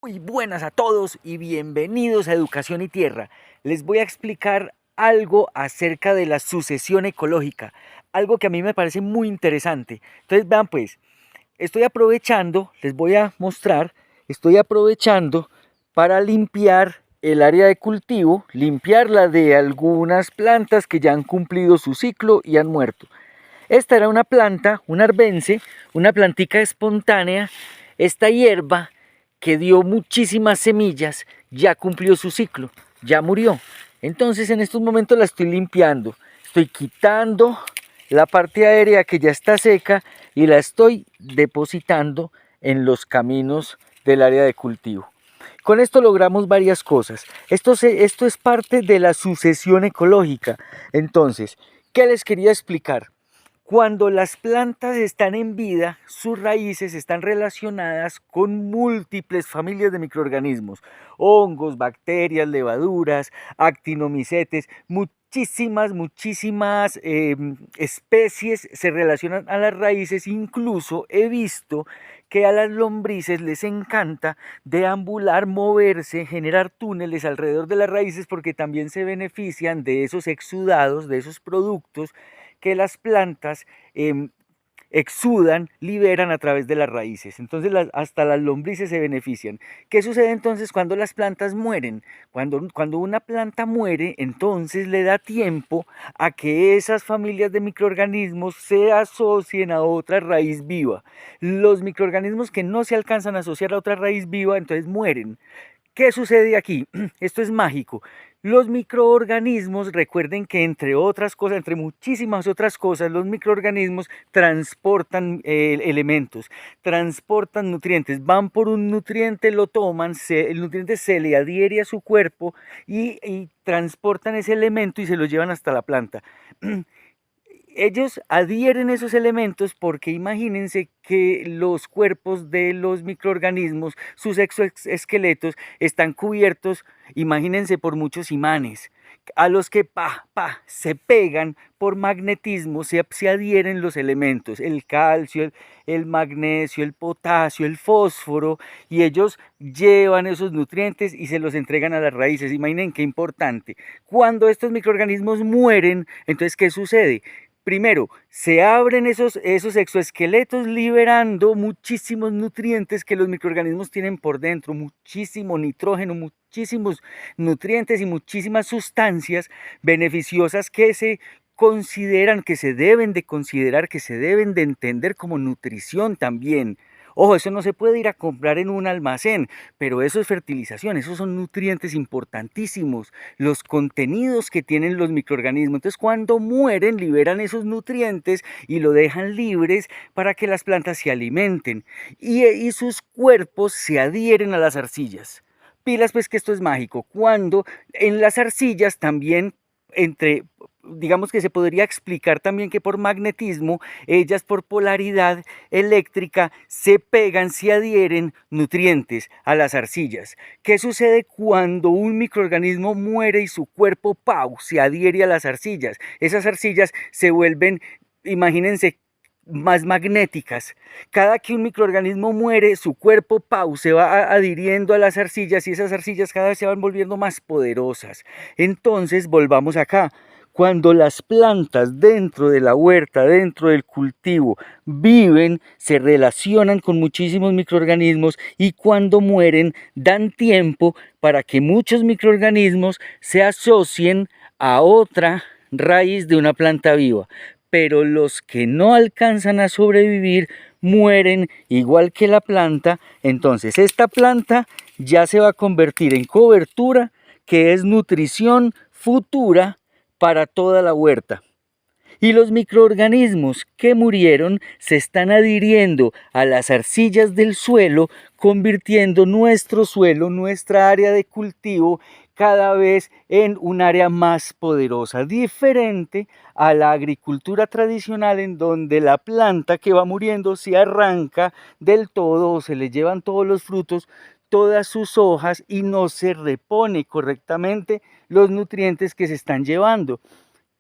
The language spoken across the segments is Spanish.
Muy buenas a todos y bienvenidos a Educación y Tierra. Les voy a explicar algo acerca de la sucesión ecológica, algo que a mí me parece muy interesante. Entonces vean pues, les voy a mostrar, estoy aprovechando para limpiar el área de cultivo, limpiarla de algunas plantas que ya han cumplido su ciclo y han muerto. Esta era una planta, un arbense, una plantica espontánea. Esta hierba que dio muchísimas semillas ya cumplió su ciclo, ya murió. Entonces en estos momentos la estoy limpiando, estoy quitando la parte aérea que ya está seca y la estoy depositando en los caminos del área de cultivo. Con esto logramos varias cosas. Esto es parte de la sucesión ecológica. Entonces, ¿qué les quería explicar? Cuando las plantas están en vida, sus raíces están relacionadas con múltiples familias de microorganismos, hongos, bacterias, levaduras, actinomicetes, muchísimas especies se relacionan a las raíces. Incluso he visto que a las lombrices les encanta deambular, moverse, generar túneles alrededor de las raíces porque también se benefician de esos exudados, de esos productos que las plantas exudan, liberan a través de las raíces. Entonces hasta las lombrices se benefician. ¿Qué sucede entonces cuando las plantas mueren? Cuando una planta muere, entonces le da tiempo a que esas familias de microorganismos se asocien a otra raíz viva. Los microorganismos que no se alcanzan a asociar a otra raíz viva, entonces mueren. ¿Qué sucede aquí? Esto es mágico. Los microorganismos, recuerden que entre otras cosas, entre muchísimas otras cosas, los microorganismos transportan elementos, transportan nutrientes, van por un nutriente, lo toman, el nutriente se le adhiere a su cuerpo y transportan ese elemento y se lo llevan hasta la planta. Ellos adhieren esos elementos porque imagínense que los cuerpos de los microorganismos, sus exoesqueletos, están cubiertos, imagínense, por muchos imanes, a los que se pegan por magnetismo, se adhieren los elementos, el calcio, el magnesio, el potasio, el fósforo, y ellos llevan esos nutrientes y se los entregan a las raíces. Imaginen qué importante. Cuando estos microorganismos mueren, entonces, ¿qué sucede? Primero, se abren esos exoesqueletos liberando muchísimos nutrientes que los microorganismos tienen por dentro, muchísimo nitrógeno, muchísimos nutrientes y muchísimas sustancias beneficiosas que se consideran, que se deben de considerar, que se deben de entender como nutrición también. Ojo, eso no se puede ir a comprar en un almacén, pero eso es fertilización, esos son nutrientes importantísimos, los contenidos que tienen los microorganismos. Entonces, cuando mueren, liberan esos nutrientes y lo dejan libres para que las plantas se alimenten y sus cuerpos se adhieren a las arcillas. Pilas, pues, que esto es mágico. Cuando en las arcillas también, digamos que se podría explicar también que por magnetismo, ellas por polaridad eléctrica se pegan, se adhieren nutrientes a las arcillas. ¿Qué sucede cuando un microorganismo muere y su cuerpo se adhiere a las arcillas? Esas arcillas se vuelven, imagínense, más magnéticas. Cada que un microorganismo muere, su cuerpo se va adhiriendo a las arcillas y esas arcillas cada vez se van volviendo más poderosas. Entonces, volvamos acá. Cuando las plantas dentro de la huerta, dentro del cultivo, viven, se relacionan con muchísimos microorganismos y cuando mueren dan tiempo para que muchos microorganismos se asocien a otra raíz de una planta viva. Pero los que no alcanzan a sobrevivir mueren igual que la planta. Entonces esta planta ya se va a convertir en cobertura, que es nutrición futura para toda la huerta. Y los microorganismos que murieron se están adhiriendo a las arcillas del suelo, convirtiendo nuestro suelo, nuestra área de cultivo, cada vez en un área más poderosa, diferente a la agricultura tradicional en donde la planta que va muriendo se arranca del todo o se le llevan todos los frutos, todas sus hojas y no se repone correctamente los nutrientes que se están llevando.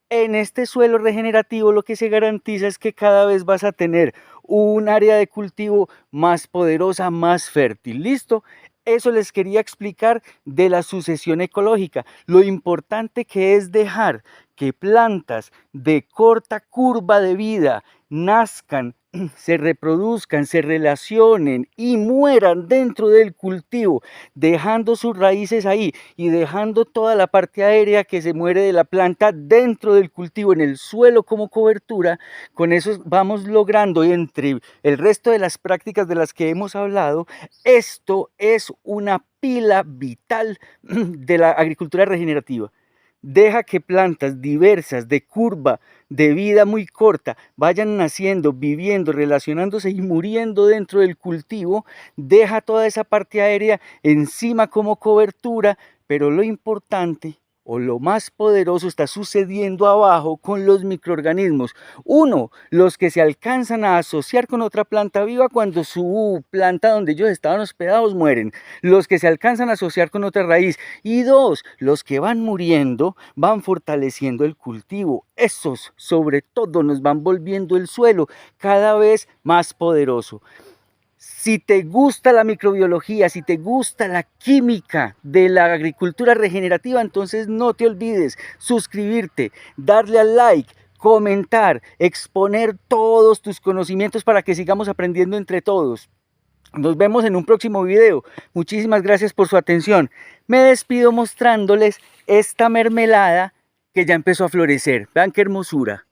En este suelo regenerativo lo que se garantiza es que cada vez vas a tener un área de cultivo más poderosa, más fértil. ¿Listo? Eso les quería explicar de la sucesión ecológica, lo importante que es dejar que plantas de corta curva de vida nazcan, se reproduzcan, se relacionen y mueran dentro del cultivo, dejando sus raíces ahí y dejando toda la parte aérea que se muere de la planta dentro del cultivo, en el suelo como cobertura. Con eso vamos logrando, entre el resto de las prácticas de las que hemos hablado, esto es una pila vital de la agricultura regenerativa. Deja que plantas diversas, de curva, de vida muy corta, vayan naciendo, viviendo, relacionándose y muriendo dentro del cultivo. Deja toda esa parte aérea encima como cobertura, pero lo importante o lo más poderoso está sucediendo abajo con los microorganismos. Uno, los que se alcanzan a asociar con otra planta viva cuando su planta donde ellos estaban hospedados mueren. Los que se alcanzan a asociar con otra raíz. Y dos, los que van muriendo van fortaleciendo el cultivo. Esos, sobre todo, nos van volviendo el suelo cada vez más poderoso. Si te gusta la microbiología, si te gusta la química de la agricultura regenerativa, entonces no te olvides suscribirte, darle al like, comentar, exponer todos tus conocimientos para que sigamos aprendiendo entre todos. Nos vemos en un próximo video. Muchísimas gracias por su atención. Me despido mostrándoles esta mermelada que ya empezó a florecer. Vean qué hermosura.